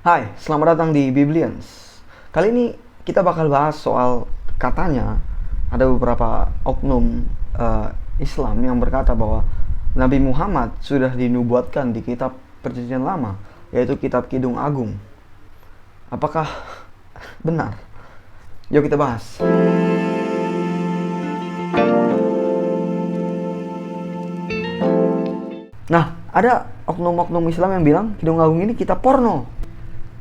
Hai, selamat datang di Biblians. Kali ini kita bakal bahas soal katanya ada beberapa oknum Islam yang berkata bahwa Nabi Muhammad sudah dinubuatkan di kitab Perjanjian Lama, yaitu kitab Kidung Agung. Apakah benar? Yuk kita bahas. Nah, ada oknum-oknum Islam yang bilang Kidung Agung ini kitab porno.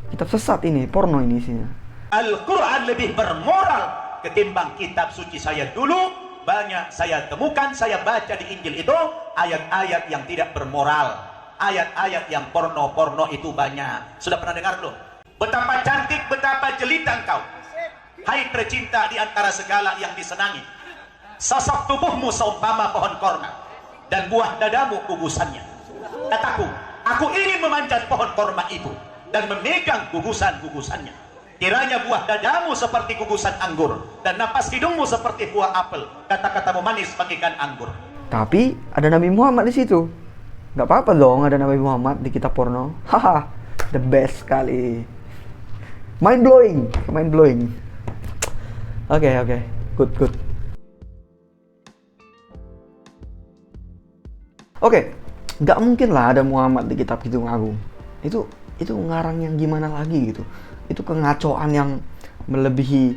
Kitab sesat ini, porno ini isinya. Al-Quran lebih bermoral ketimbang kitab suci saya dulu. Banyak saya temukan, saya baca di Injil itu ayat-ayat yang tidak bermoral, ayat-ayat yang porno-porno itu banyak. Sudah pernah dengar belum? Betapa cantik, betapa jelita engkau, hai tercinta di antara segala yang disenangi. Sosok tubuhmu seumpama pohon korma, dan buah dadamu kugusannya. Kataku, aku ingin memanjat pohon korma itu dan memegang gugusan-gugusannya. Kiranya buah dadamu seperti gugusan anggur, dan napas hidungmu seperti buah apel. Kata-katamu manis bagaikan anggur. Tapi ada Nabi Muhammad di situ. Gak apa-apa dong ada Nabi Muhammad di kitab porno. Haha, the best sekali. Mind blowing, mind blowing. Oke, good. Oke, nggak mungkin lah ada Muhammad di kitab Kidung Agung. Itu ngarang yang gimana lagi gitu. Itu kengacoan yang melebihi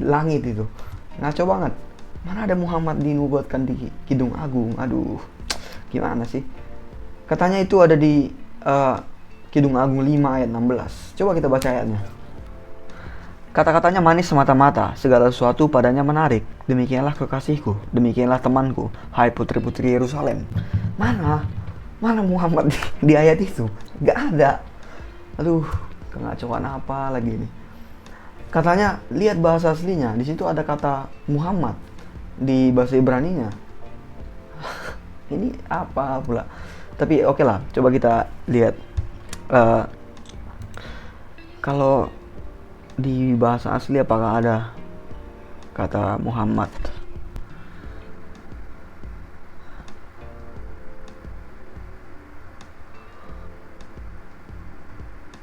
langit itu. Ngaco banget. Mana ada Muhammad dinubuatkan di Kidung Agung? Aduh, gimana sih? Katanya itu ada di Kidung Agung 5 ayat 16. Coba kita baca ayatnya. Kata-katanya manis semata-mata, segala sesuatu padanya menarik. Demikianlah kekasihku, demikianlah temanku, hai putri-putri Yerusalem. Mana Muhammad di ayat itu? Gak ada. Aduh, kengacauan apa lagi ini? Katanya lihat bahasa aslinya, di situ ada kata Muhammad di bahasa Ibraninya. Ini apa pula? Tapi oke lah, coba kita lihat. Kalau di bahasa asli apakah ada kata Muhammad?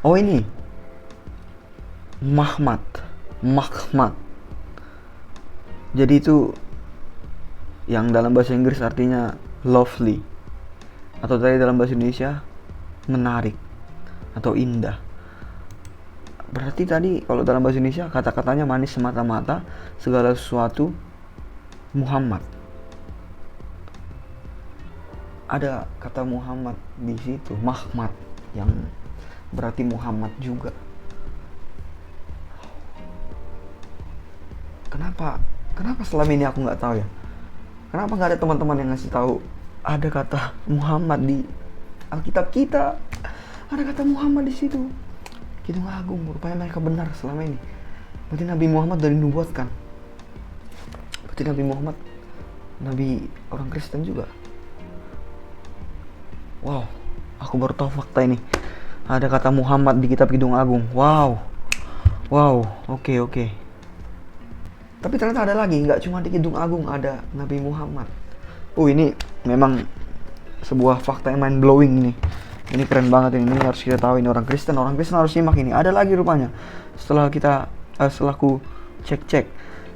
Oh ini Mahmad. Jadi itu yang dalam bahasa Inggris artinya lovely, atau dari dalam bahasa Indonesia menarik atau indah. Berarti tadi kalau dalam bahasa Indonesia kata-katanya manis semata-mata, segala sesuatu Muhammad. Ada kata Muhammad di situ, Mahmad, yang berarti Muhammad juga. Kenapa selama ini aku nggak tahu ya? Kenapa nggak ada teman-teman yang ngasih tahu ada kata Muhammad di Alkitab kita? Ada kata Muhammad di situ. Kidung Agung, rupanya mereka benar selama ini. Berarti Nabi Muhammad dari nubuatkan. Berarti Nabi Muhammad Nabi orang Kristen juga. Wow, aku baru tahu fakta ini. Ada kata Muhammad di kitab Kidung Agung. Wow, oke. Tapi ternyata ada lagi, nggak cuma di Kidung Agung ada Nabi Muhammad. Ini memang sebuah fakta yang mind blowing ini. Ini keren banget ini harus kita tahu, ini orang Kristen harus simak ini. Ada lagi rupanya. Setelah ku cek.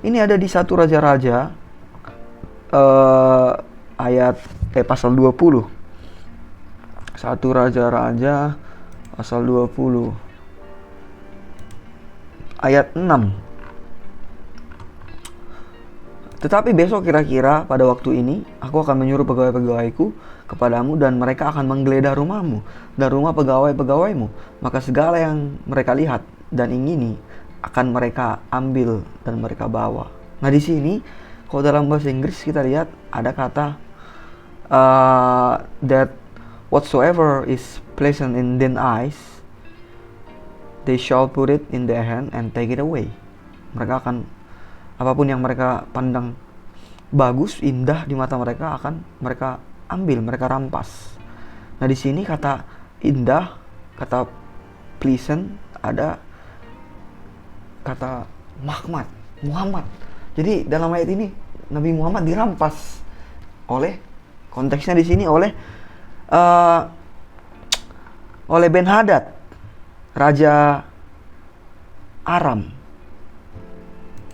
Ini ada di 1 Raja-Raja ayat pasal 20. 1 Raja-Raja pasal 20 ayat 6. Tetapi besok kira-kira pada waktu ini aku akan menyuruh pegawai-pegawaiku kepadamu, dan mereka akan menggeledah rumahmu dan rumah pegawai-pegawaimu. Maka segala yang mereka lihat dan ingini akan mereka ambil dan mereka bawa. Nah di sini kalau dalam bahasa Inggris kita lihat ada kata that whatsoever is pleasant in their eyes, they shall put it in their hand and take it away. Mereka akan, apapun yang mereka pandang bagus, indah di mata mereka, akan mereka ambil, mereka rampas. Nah di sini kata indah, kata pleasant, ada kata Muhammad. Jadi dalam ayat ini Nabi Muhammad dirampas oleh, konteksnya di sini oleh Ben Hadad. Raja Aram.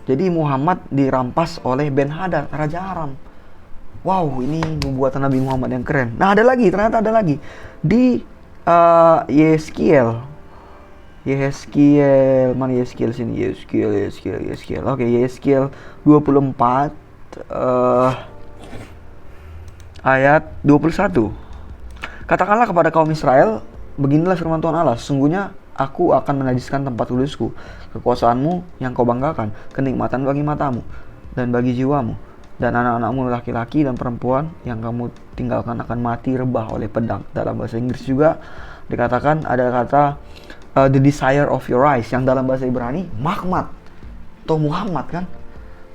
Jadi Muhammad dirampas oleh Ben-Hadad, Raja Aram. Wow, ini nubuatan Nabi Muhammad yang keren. Nah, ternyata ada lagi. Di Yehezkiel, mana Yehezkiel sini? Yehezkiel. Oke, Yehezkiel 24 ayat 21. Katakanlah kepada kaum Israel, beginilah firman Tuhan Allah, sesungguhnya aku akan menajiskan tempat kudusku, kekuasaanmu yang kau banggakan, kenikmatan bagi matamu dan bagi jiwamu, dan anak-anakmu laki-laki dan perempuan yang kamu tinggalkan akan mati rebah oleh pedang. Dalam bahasa Inggris juga dikatakan ada kata the desire of your eyes, yang dalam bahasa Ibrani Mahmad atau Muhammad kan.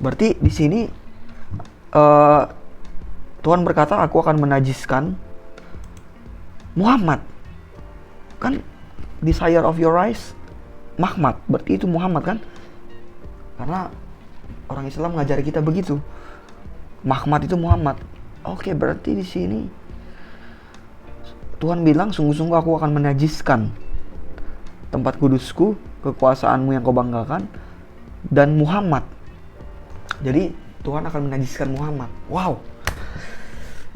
Berarti di sini Tuhan berkata, aku akan menajiskan Muhammad. Kan desire of your eyes Mahmad, berarti itu Muhammad kan? Karena orang Islam ngajari kita begitu. Mahmad itu Muhammad. Oke, berarti di sini Tuhan bilang, sungguh-sungguh aku akan menajiskan tempat kudusku, kekuasaanmu yang kau banggakan, dan Muhammad. Jadi Tuhan akan menajiskan Muhammad. Wow.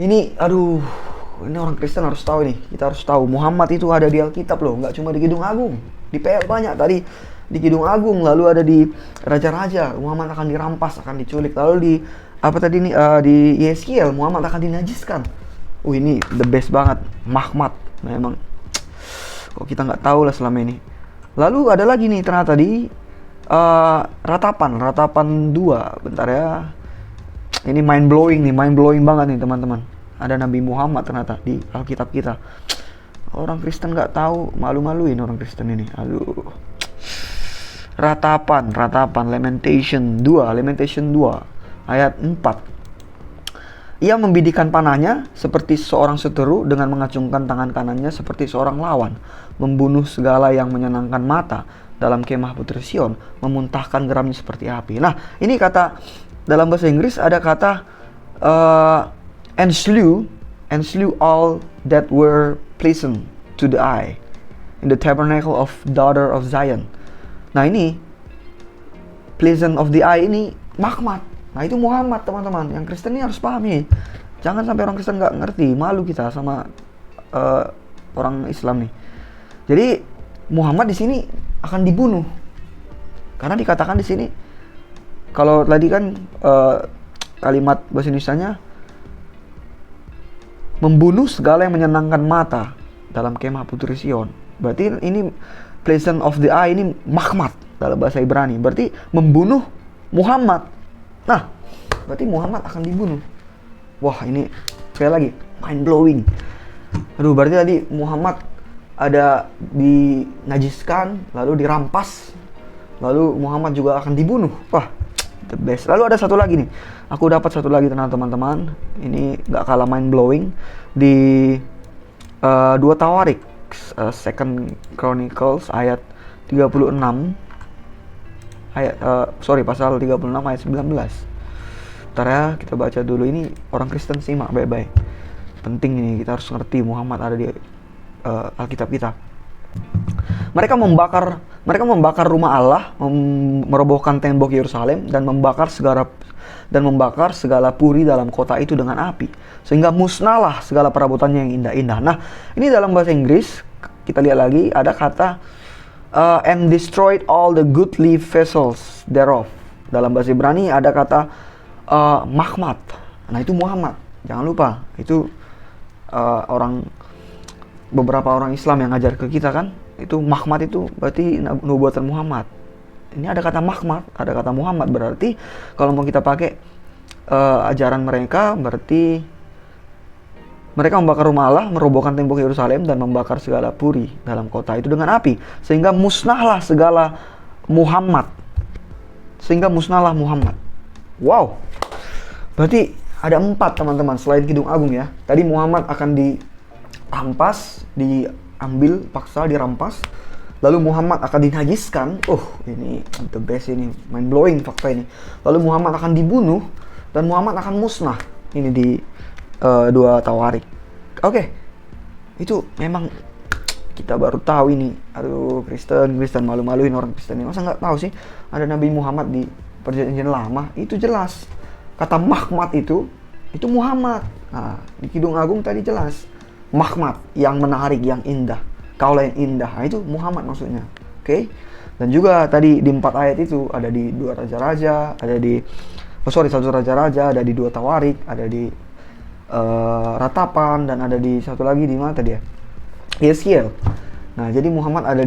Ini orang Kristen harus tahu nih. Kita harus tahu Muhammad itu ada di Alkitab loh, nggak cuma di Kidung Agung. Di PL banyak tadi, di Kidung Agung, lalu ada di Raja-Raja, Muhammad akan dirampas, akan diculik. Lalu di di Yehezkiel, Muhammad akan dinajiskan. Ini the best banget, Mahmad. Memang kok kita nggak tahu lah selama ini. Lalu ada lagi nih ternyata di Ratapan 2. Bentar ya. Ini mind blowing banget nih teman-teman. Ada Nabi Muhammad ternyata di Alkitab kita. Orang Kristen nggak tahu, malu-maluin orang Kristen ini. Aduh. Ratapan, Lamentation 2 ayat 4. Ia membidikan panahnya seperti seorang seteru dengan mengacungkan tangan kanannya seperti seorang lawan, membunuh segala yang menyenangkan mata dalam kemah Putri Sion, memuntahkan geramnya seperti api. Nah, ini kata dalam bahasa Inggris ada kata and slew all that were pleasant to the eye in the tabernacle of daughter of Zion. Nah, ini pleasant of the eye ini Mahmad. Nah, itu Muhammad teman-teman. Yang Kristen ini harus paham nih. Jangan sampai orang Kristen nggak ngerti. Malu kita sama orang Islam nih. Jadi Muhammad di sini akan dibunuh. Karena dikatakan di sini, kalau tadi kan kalimat bahasa Indonesianya membunuh segala yang menyenangkan mata dalam kemah Putri Sion. Berarti ini pleasant of the eye ini Mahmad dalam bahasa Ibrani. Berarti membunuh Muhammad. Nah, berarti Muhammad akan dibunuh. Wah, ini sekali lagi mind blowing. Berarti tadi Muhammad ada dinajiskan, lalu dirampas, lalu Muhammad juga akan dibunuh. Wah, the best. Lalu ada satu lagi nih. Aku dapat satu lagi teman-teman. Ini gak kalah mind blowing. Di 2 Tawarik, Second Chronicles ayat 36. Pasal 36 ayat 19. Bentar ya, kita baca dulu. Ini orang Kristen simak baik-baik. Penting ini, kita harus ngerti Muhammad ada di Alkitab kita. Mereka membakar rumah Allah, merobohkan tembok Yerusalem dan membakar segala puri dalam kota itu dengan api, sehingga musnahlah segala perabotannya yang indah-indah. Nah, ini dalam bahasa Inggris kita lihat lagi ada kata and destroyed all the goodly vessels thereof. Dalam bahasa Ibrani ada kata Mahmad. Nah, itu Muhammad. Jangan lupa, itu beberapa orang Islam yang ngajar ke kita kan, itu Mahmad itu berarti nubuatan Muhammad. Ini ada kata Mahmad, ada kata Muhammad. Berarti kalau mau kita pakai ajaran mereka, berarti mereka membakar rumah Allah, merobohkan tembok Yerusalem dan membakar segala puri dalam kota itu dengan api, sehingga musnahlah Muhammad. Wow. Berarti ada 4 teman-teman selain Kidung Agung ya. Tadi Muhammad akan dirampas, diambil paksa, dirampas. Lalu Muhammad akan dinajiskan. Ini the best, ini mind blowing fakta ini. Lalu Muhammad akan dibunuh dan Muhammad akan musnah. Ini di 2 Tawarik. Oke. Itu memang Kita baru tahu ini. Aduh, Kristen malu-maluin orang Kristen ini. Masa nggak tahu sih ada Nabi Muhammad di Perjanjian Lama? Itu jelas. Kata Mahmad itu Muhammad. Nah, di Kidung Agung tadi jelas. Mahmad, yang menarik, yang indah. Kaulah yang indah. Nah, itu Muhammad maksudnya. Oke? Dan juga tadi di 4 ayat itu ada di 2 raja-raja, ada di 1 raja-raja, ada di 2 Tawarik, ada di Ratapan, dan ada di satu lagi di mana tadi ya? Yeskiel. Nah, jadi Muhammad ada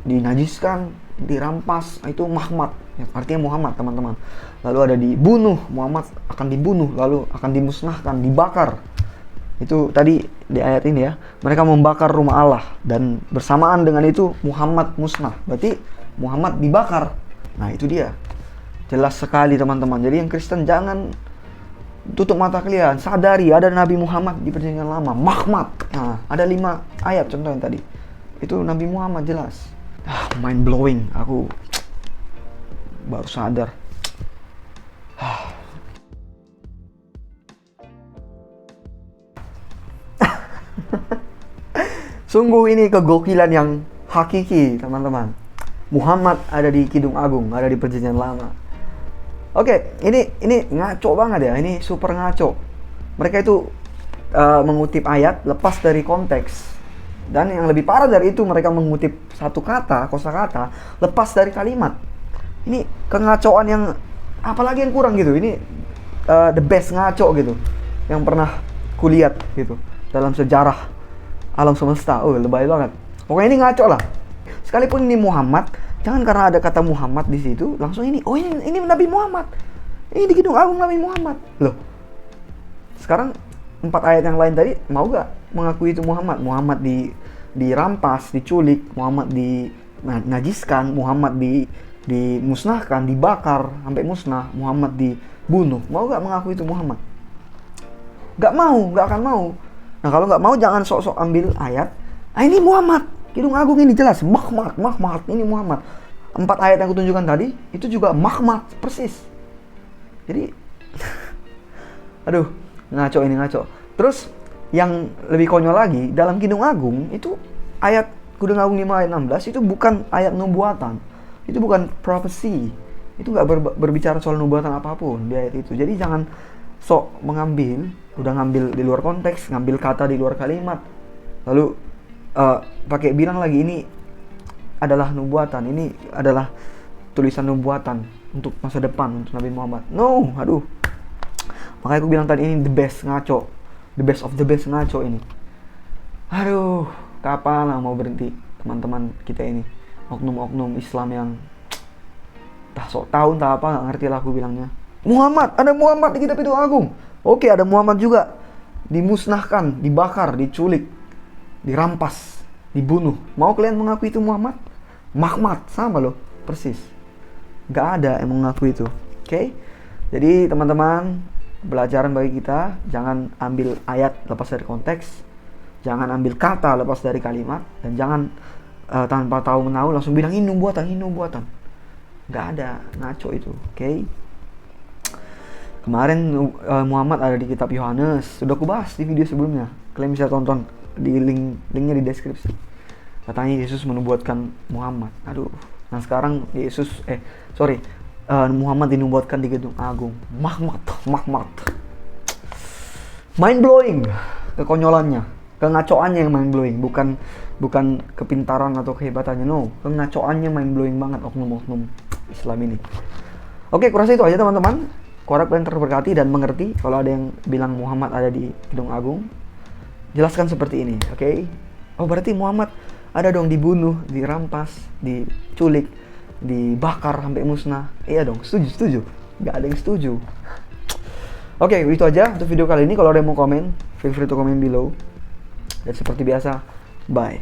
dinajiskan, dirampas, itu Mahmad, artinya Muhammad, teman-teman. Lalu ada dibunuh, Muhammad akan dibunuh, lalu akan dimusnahkan, dibakar. Itu tadi di ayat ini ya, mereka membakar rumah Allah, dan bersamaan dengan itu Muhammad musnah, berarti Muhammad dibakar. Nah, itu dia, jelas sekali teman-teman. Jadi yang Kristen jangan tutup mata kalian, sadari ada Nabi Muhammad di Perjanjian Lama, Mahmad. Nah, ada 5 ayat contoh yang tadi, itu Nabi Muhammad jelas. Mind blowing, aku baru sadar. Sungguh ini kegokilan yang hakiki, teman-teman. Muhammad ada di Kidung Agung, ada di Perjanjian Lama. Oke, ini ngaco banget ya, ini super ngaco. Mereka itu mengutip ayat lepas dari konteks. Dan yang lebih parah dari itu, mereka mengutip satu kata, kosakata, lepas dari kalimat. Ini kengacoan yang, apalagi yang kurang gitu. Ini the best ngaco gitu yang pernah kulihat gitu dalam sejarah alam semesta. Lebay banget. Pokoknya ini ngaco lah. Sekalipun ini Muhammad, jangan karena ada kata Muhammad di situ langsung ini Nabi Muhammad. Ini di Kidung Agung Nabi Muhammad. Loh. Sekarang 4 ayat yang lain tadi mau gak mengakui itu Muhammad? Muhammad dirampas, diculik, Muhammad dinajiskan, Muhammad dimusnahkan, dibakar sampai musnah, Muhammad dibunuh. Mau gak mengakui itu Muhammad? Gak mau, gak akan mau. Nah, kalau gak mau jangan sok-sok ambil ayat. Ini Muhammad. Kidung Agung ini jelas Mahmad, ini Muhammad. 4 ayat yang kutunjukkan tadi itu juga Mahmad persis. Jadi aduh, ngaco. Terus yang lebih konyol lagi, dalam Kidung Agung itu ayat Kidung Agung 5 ayat 16 itu bukan ayat nubuatan. Itu bukan prophecy. Itu gak berbicara soal nubuatan apapun di ayat itu. Jadi jangan sok mengambil, udah ngambil di luar konteks, ngambil kata di luar kalimat, lalu pakai bilang lagi ini adalah nubuatan, ini adalah tulisan nubuatan untuk masa depan untuk Nabi Muhammad. No, aduh. Makanya aku bilang tadi ini the best ngaco, the best of the best ngaco ini. Aduh, kapan lah mau berhenti teman-teman kita ini, oknum-oknum Islam yang tak sok tahu entah apa, nggak ngerti lah aku bilangnya. Muhammad, ada Muhammad di kitab Kidung Agung. Oke, ada Muhammad juga dimusnahkan, dibakar, diculik, dirampas, dibunuh. Mau kalian mengakui itu Muhammad? Mahmad, sama loh, persis. Gak ada yang mengaku itu. Oke? Jadi teman-teman, pelajaran bagi kita, jangan ambil ayat lepas dari konteks, jangan ambil kata lepas dari kalimat, dan jangan tanpa tahu menahu langsung bilang ini nubuatan. Gak ada, ngaco itu. Oke? Kemarin Muhammad ada di kitab Yohanes, sudah aku bahas di video sebelumnya. Kalian bisa tonton di linknya di deskripsi. Katanya Yesus menubuatkan Muhammad. Aduh. Nah sekarang Muhammad dinubuatkan di Kidung Agung. Mahmad. Mind blowing. Kekonyolannya, kengacoannya yang mind blowing, bukan kepintaran atau kehebatannya. No, kengacoannya mind blowing banget oknum-oknum Islam ini. Oke, kurasa itu aja teman-teman. Kuharap kalian terberkati dan mengerti. Kalau ada yang bilang Muhammad ada di Kidung Agung, jelaskan seperti ini, oke? Oh, berarti Muhammad ada dong dibunuh, dirampas, diculik, dibakar sampai musnah. Iya dong, setuju. Gak ada yang setuju. Oke, itu aja untuk video kali ini. Kalau ada yang mau komen, feel free to comment below. Dan seperti biasa, bye.